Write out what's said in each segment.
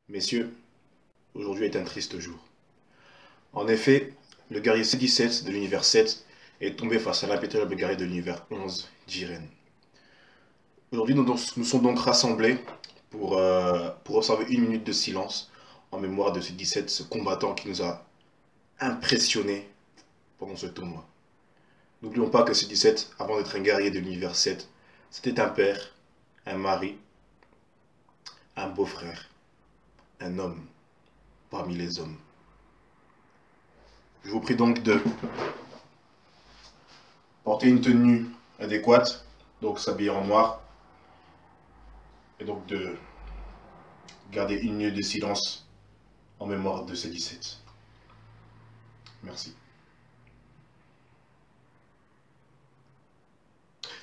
Messieurs, aujourd'hui est un triste jour. En effet, le guerrier C-17 de l'univers 7 est tombé face à l'impénétrable guerrier de l'univers 11, Jiren. Aujourd'hui, nous sommes donc rassemblés pour observer une minute de silence en mémoire de C-17, ce combattant qui nous a impressionnés pendant ce tournoi. N'oublions pas que C-17, avant d'être un guerrier de l'univers 7, c'était un père, un mari, un beau-frère, un homme parmi les hommes. Je vous prie donc de porter une tenue adéquate, donc s'habiller en noir, et donc de garder une minute de silence en mémoire de ces 17. Merci.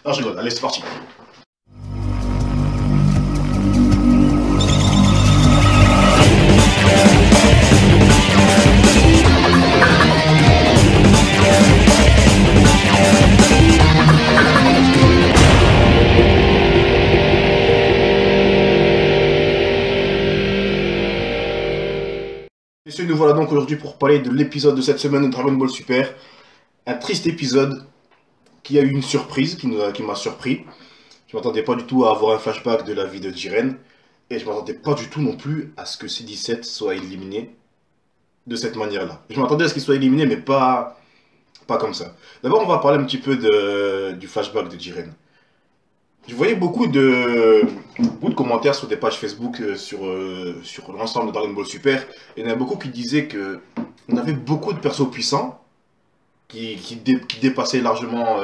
Non, je rigole, allez, c'est parti. Messieurs, nous voilà donc aujourd'hui pour parler de l'épisode de cette semaine de Dragon Ball Super. Un triste épisode qui a eu une surprise, qui m'a surpris. Je ne m'attendais pas du tout à avoir un flashback de la vie de Jiren. Et je ne m'attendais pas du tout non plus à ce que C-17 soit éliminé de cette manière-là. Je m'attendais à ce qu'il soit éliminé, mais pas comme ça. D'abord, on va parler un petit peu du flashback de Jiren. Je voyais beaucoup de commentaires sur des pages Facebook sur l'ensemble de Dragon Ball Super. Et il y en a beaucoup qui disaient qu'on avait beaucoup de persos puissants qui dépassaient largement,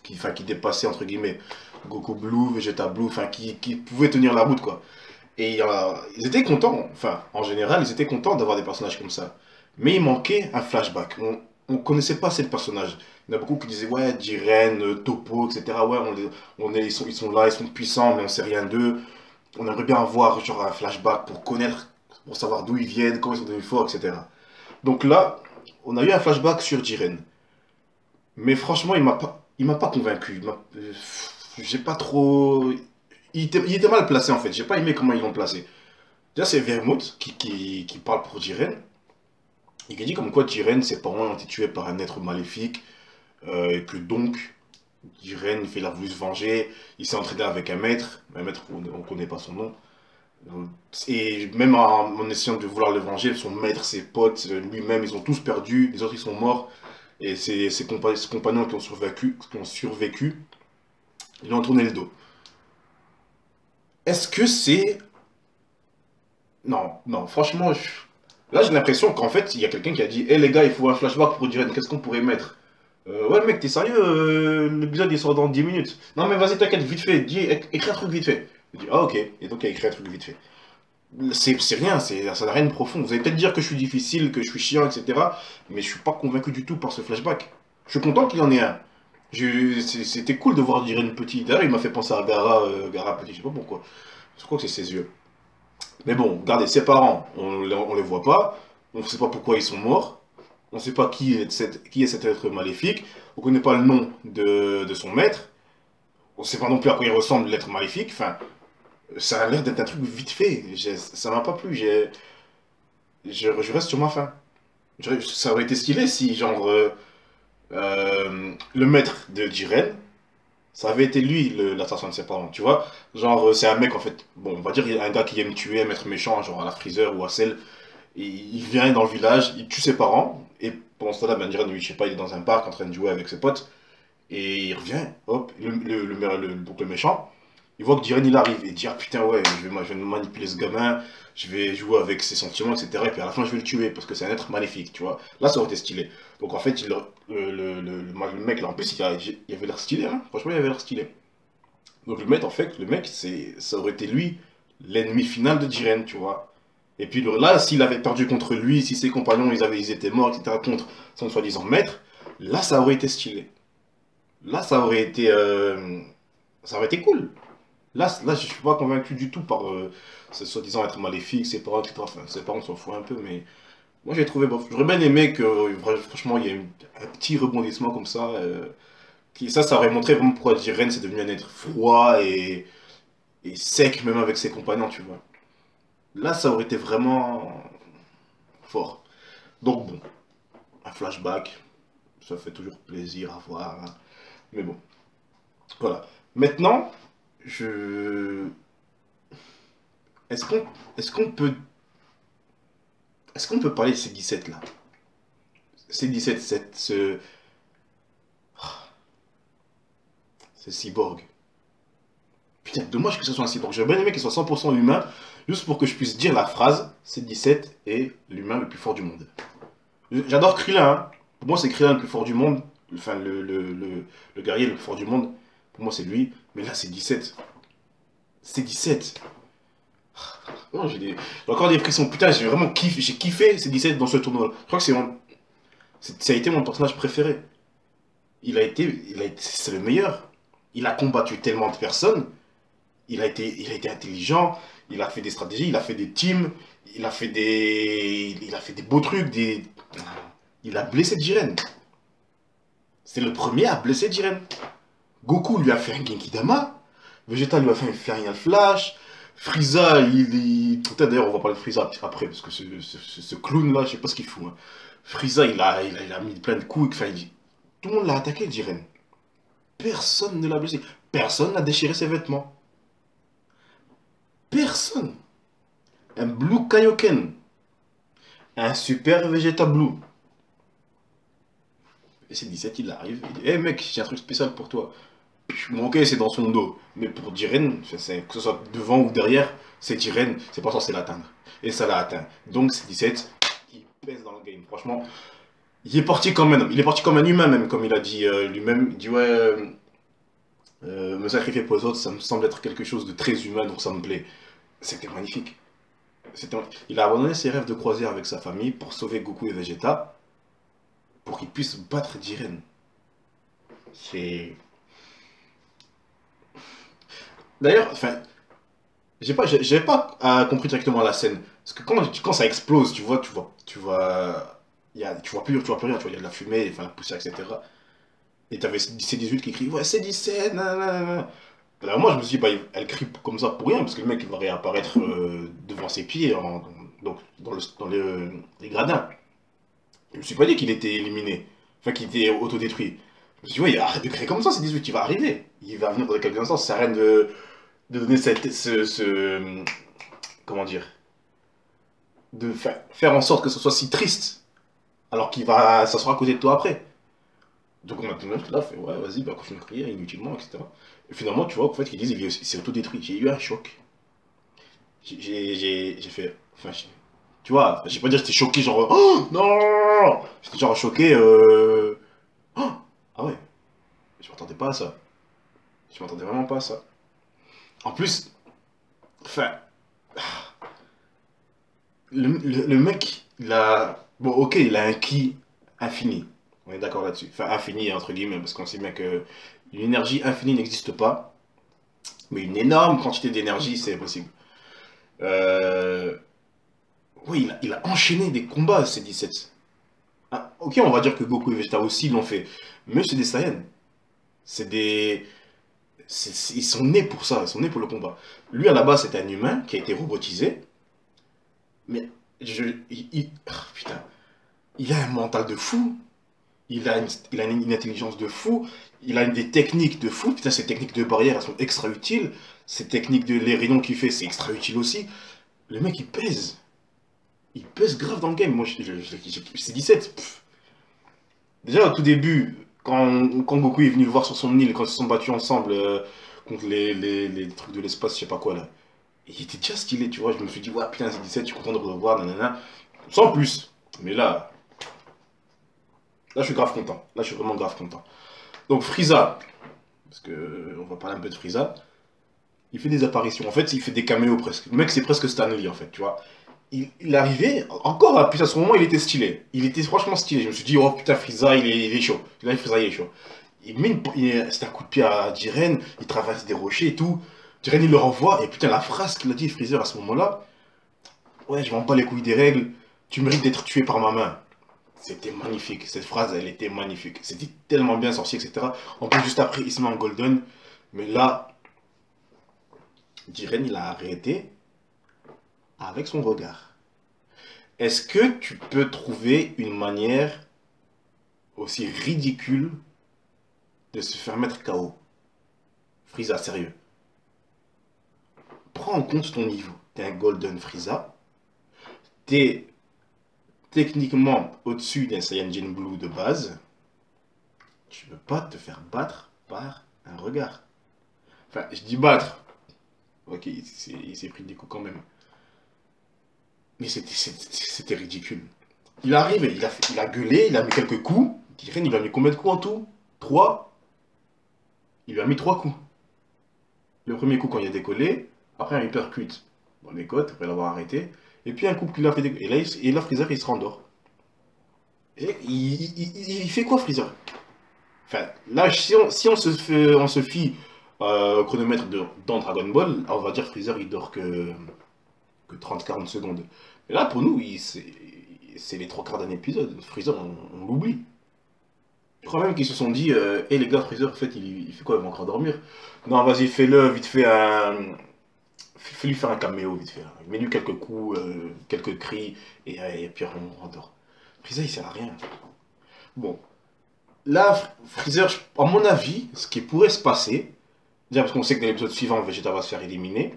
qui dépassaient entre guillemets Goku Blue, Vegeta Blue, enfin qui pouvaient tenir la route quoi. Et ils étaient contents, enfin en général ils étaient contents d'avoir des personnages comme ça. Mais il manquait un flashback. On connaissait pas ces personnages. Il y en a beaucoup qui disaient ouais Jiren, Toppo, etc. Ouais ils sont là, ils sont puissants, mais on sait rien d'eux. On aimerait bien avoir genre un flashback pour connaître, pour savoir d'où ils viennent, comment ils sont devenus forts, etc. Donc là, on a eu un flashback sur Jiren. Mais franchement, il m'a pas convaincu. J'ai pas trop. Il était mal placé en fait. J'ai pas aimé comment ils l'ont placé. Déjà, c'est Vermouth qui parle pour Jiren. Et qui dit comme quoi Jiren, ses parents ont été tués par un être maléfique. Et que donc, Jiren, il a voulu se venger. Il s'est entraîné avec un maître. Un maître, on connaît pas son nom. Et même en essayant de vouloir le venger, son maître, ses potes, lui-même, ils ont tous perdu. Les autres, ils sont morts. Et ses compagnons qui ont survécu, ils lui ont tourné le dos. Est-ce que c'est... Non, non, franchement, là j'ai l'impression qu'en fait, il y a quelqu'un qui a dit « Eh les gars, il faut un flashback pour Jiren, qu'est-ce qu'on pourrait mettre ?» Ouais mec, t'es sérieux, l'épisode il sort dans 10 minutes. Non mais vas-y, t'inquiète, vite fait, écris un truc vite fait. Je dis « Ah ok », et donc il a écrit un truc vite fait. C'est rien, ça n'a rien de profond. Vous allez peut-être dire que je suis difficile, que je suis chiant, etc. Mais je suis pas convaincu du tout par ce flashback. Je suis content qu'il y en ait un. C'était cool de voir Jiren petit. D'ailleurs, il m'a fait penser à Gara petit, je sais pas pourquoi. Je crois que c'est ses yeux. Mais bon, regardez, ses parents, on les voit pas. On ne sait pas pourquoi ils sont morts. On ne sait pas qui est cet être maléfique. On ne connaît pas le nom de son maître. On ne sait pas non plus à quoi il ressemble l'être maléfique. Enfin, ça a l'air d'être un truc vite fait. Ça m'a pas plu. Je reste sur ma faim. Ça aurait été stylé si, genre, le maître de Jiren, ça avait été lui l'assassin de ses parents, tu vois. Genre, c'est un mec, en fait, bon, on va dire, il y a un gars qui aime tuer, un être méchant, genre à la Freezer ou à Cell. Et il vient dans le village, il tue ses parents, et pendant ce temps-là, ben, Jiren, lui, je sais pas, il est dans un parc en train de jouer avec ses potes, et il revient, hop, donc le méchant, il voit que Jiren il arrive, et il dit ah putain ouais, je vais manipuler ce gamin, je vais jouer avec ses sentiments, etc. Et puis à la fin je vais le tuer, parce que c'est un être maléfique, tu vois. Là ça aurait été stylé. Donc en fait, le mec là, en plus, il avait l'air stylé, hein. Franchement il avait l'air stylé. Donc le mec, ça aurait été lui, l'ennemi final de Jiren, tu vois. Et puis là, s'il avait perdu contre lui, si ses compagnons ils étaient morts, etc., contre son soi-disant maître, là ça aurait été stylé. Là ça aurait été cool. Là, je suis pas convaincu du tout par ce soi-disant être maléfique, ses parents, etc. Enfin, ses parents s'en foutent un peu, mais moi j'ai trouvé bof. J'aurais bien aimé que, franchement, il y ait un petit rebondissement comme ça. Ça aurait montré vraiment pourquoi Jiren c'est devenu un être froid et sec, même avec ses compagnons, tu vois. Là, ça aurait été vraiment fort. Donc bon, un flashback, ça fait toujours plaisir à voir, hein. Mais bon, voilà. Maintenant, je... Est-ce qu'on est qu'on peut... Est-ce qu'on peut parler de ces 17 là? Ces 17, ce cyborg. Putain, dommage que ce soit un cyborg. J'aurais bien aimé qu'il soit 100% humain, juste pour que je puisse dire la phrase, C17 est l'humain le plus fort du monde. J'adore Krillin, hein. Pour moi, c'est Krillin le plus fort du monde. Enfin, le guerrier le plus fort du monde. Pour moi, c'est lui. Mais là, c'est 17. C'est 17. Oh, j'ai encore des frissons. Putain, j'ai vraiment kiffé. J'ai kiffé ces 17 dans ce tournoi. Je crois que ça a été mon personnage préféré. C'est le meilleur. Il a combattu tellement de personnes. Il a été intelligent. Il a fait des stratégies. Il a fait des teams. Il a fait des beaux trucs. Il a blessé Jiren. C'est le premier à blesser Jiren. Goku lui a fait un Genkidama. Vegeta lui a fait un Furion Flash. Frieza, Putain, d'ailleurs, on va parler de Frieza après, parce que ce clown-là, je sais pas ce qu'il fout, hein. Frieza, il a mis plein de coups. Enfin, tout le monde l'a attaqué, Jiren. Personne ne l'a blessé. Personne n'a déchiré ses vêtements. Personne. Un Blue Kaioken. Un Super Vegeta Blue. Et c'est 17, il arrive, il dit hey mec, j'ai un truc spécial pour toi. Bon, ok, c'est dans son dos. Mais pour Jiren, que ce soit devant ou derrière, c'est Jiren, c'est pas censé l'atteindre. Et ça l'a atteint. Donc c'est 17 qui pèse dans le game. Franchement, il est parti comme un homme. Il est parti comme un humain même, comme il a dit lui-même. Il dit ouais, me sacrifier pour les autres, ça me semble être quelque chose de très humain, donc ça me plaît. C'était magnifique. Il a abandonné ses rêves de croisière avec sa famille pour sauver Goku et Vegeta, pour qu'ils puissent battre Jiren. C'est... D'ailleurs, enfin, j'avais pas compris directement la scène. Parce que quand ça explose, tu vois plus rien, tu vois, il y a de la fumée, enfin, la poussière, etc. Et t'avais C18 qui crie, ouais, C17, nanana. Alors moi, je me suis dit, bah, elle crie comme ça pour rien, parce que le mec, il va réapparaître devant ses pieds, donc, les gradins. Je me suis pas dit qu'il était éliminé, enfin, qu'il était autodétruit. Je me suis dit, ouais, arrête de crier comme ça, C18, il va arriver. Il va venir dans quelques instants, ça sert à rien de donner comment dire, de faire en sorte que ce soit si triste, alors qu'il va s'asseoir à côté de toi après. Donc maintenant, là, fait, ouais, vas-y, bah, continue de crier inutilement, etc. Et finalement, tu vois, en fait, ils disent il s'est autodétruit. J'ai eu un choc. J'ai fait, enfin, tu vois, j'ai pas dire que j'étais choqué, genre, oh non, j'étais genre choqué, oh, ah ouais, je m'attendais pas à ça. Je m'attendais vraiment pas à ça. En plus, enfin, le mec, il a. Bon, ok, il a un ki infini. On est d'accord là-dessus. Enfin, infini, entre guillemets, parce qu'on sait bien que une énergie infinie n'existe pas. Mais une énorme quantité d'énergie, c'est possible. Euh... Oui, il a enchaîné des combats, ces 17. Ah, ok, on va dire que Goku et Vegeta aussi l'ont fait. Mais c'est des Saiyans. C'est des. Ils sont nés pour ça, ils sont nés pour le combat. Lui, à la base, c'est un humain qui a été robotisé. Mais putain, il a un mental de fou. Il a une intelligence de fou. Il a des techniques de fou. Putain, ces techniques de barrière, elles sont extra utiles. Ces techniques de les rayons qu'il fait, c'est extra utile aussi. Le mec, il pèse. Il pèse grave dans le game. Moi, c'est 17. Pff. Déjà, au tout début, quand Goku est venu le voir sur son île, quand ils se sont battus ensemble contre les trucs de l'espace, je sais pas quoi là. Il était déjà stylé, tu vois. Je me suis dit, ouais, putain, c'est 17, je suis content de le revoir, nanana. Sans plus. Mais là, je suis grave content. Là, je suis vraiment grave content. Donc, Frieza, parce que on va parler un peu de Frieza, il fait des apparitions. En fait, il fait des caméos presque. Le mec, c'est presque Stan Lee, en fait, tu vois. Il arrivait, encore, puis à ce moment, il était stylé. Il était franchement stylé. Je me suis dit, oh putain, Frieza, il est chaud. Là, Frieza, il est chaud. C'est un coup de pied à Jiren, il traverse des rochers et tout. Jiren, il le renvoie, et putain, la phrase qu'il a dit, Freezer, à ce moment-là, ouais, je m'en bats les couilles des règles, tu mérites d'être tué par ma main. C'était magnifique, cette phrase, elle était magnifique. C'était tellement bien sorti, etc. En plus, juste après, il se met en golden. Mais là, Jiren, il a arrêté avec son regard. Est-ce que tu peux trouver une manière aussi ridicule de se faire mettre KO? Frieza, sérieux. Prends en compte ton niveau. T'es un Golden Frieza. T'es techniquement au-dessus d'un Saiyajin Blue de base. Tu ne peux pas te faire battre par un regard. Enfin, je dis battre. Ok, il s'est pris des coups quand même. Mais c'était ridicule. Il arrive, il a gueulé, il a mis quelques coups. Jiren, il lui a mis combien de coups en tout? 3. Il lui a mis 3 coups. Le premier coup quand il a décollé, après un hypercut dans les côtes, après l'avoir arrêté, et puis un coup qu'il a fait décoller. Et là, Freezer, il se rendort. Et il fait quoi, Freezer? Enfin, là, si on se fie au chronomètre dans Dragon Ball, on va dire Freezer, il dort que 30-40 secondes. Mais là, pour nous, c'est les 3 quarts d'un épisode. Freezer, on l'oublie. Je crois même qu'ils se sont dit, hé les gars, Freezer, en fait, il fait quoi? Il va encore dormir. Non, vas-y, fais-le, vite fait, fais-lui faire un caméo, vite fait. Mets-lui quelques coups, quelques cris, et puis on rendort. Freezer, il sert à rien. Bon, là, Freezer, à mon avis, ce qui pourrait se passer, déjà parce qu'on sait que dans l'épisode suivant, Vegeta va se faire éliminer.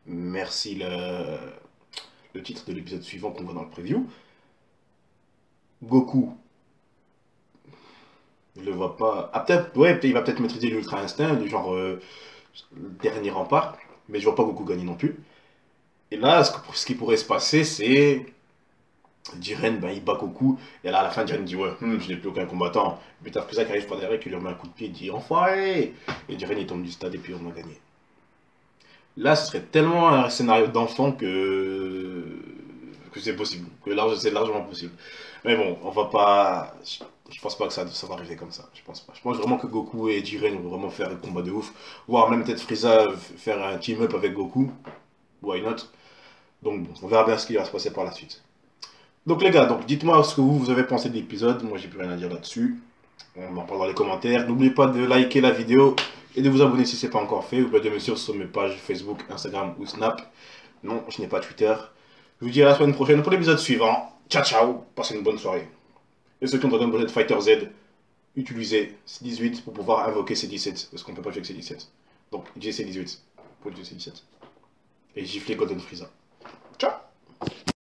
Merci le titre de l'épisode suivant qu'on voit dans le preview. Goku, je le vois pas. Ah, peut-être, ouais, il va peut-être maîtriser l'Ultra Instinct, du genre le dernier rempart, mais je vois pas Goku gagner non plus. Et là, ce qui pourrait se passer, c'est Jiren, ben, il bat Goku, et là à la fin, Jiren dit ouais, je n'ai plus aucun combattant. Et puis t'as Frieza qui arrive par derrière, qui lui remet un coup de pied, il dit enfoiré. Et Jiren il tombe du stade et puis on a gagné. Là, ce serait tellement un scénario d'enfant que c'est possible, que c'est largement possible. Mais bon, on va pas. Je pense pas que ça va arriver comme ça. Je pense pas. Je pense vraiment que Goku et Jiren vont vraiment faire un combat de ouf. Voire même peut-être Frieza faire un team-up avec Goku. Why not? Donc bon, on verra bien ce qui va se passer par la suite. Donc les gars, donc dites-moi ce que vous avez pensé de l'épisode. Moi j'ai plus rien à dire là-dessus. On en parle dans les commentaires. N'oubliez pas de liker la vidéo et de vous abonner si ce n'est pas encore fait. Ou de me suivre sur mes pages Facebook, Instagram ou Snap. Non, je n'ai pas Twitter. Je vous dis à la semaine prochaine pour l'épisode suivant. Ciao ciao, passez une bonne soirée. Et ceux qui ont Dragon Ball Z Fighter Z, utilisez C18 pour pouvoir invoquer C17. Parce qu'on ne peut pas jouer avec C17. Donc utilisez C18 pour utiliser C17. Et giflez Golden Frieza. Ciao.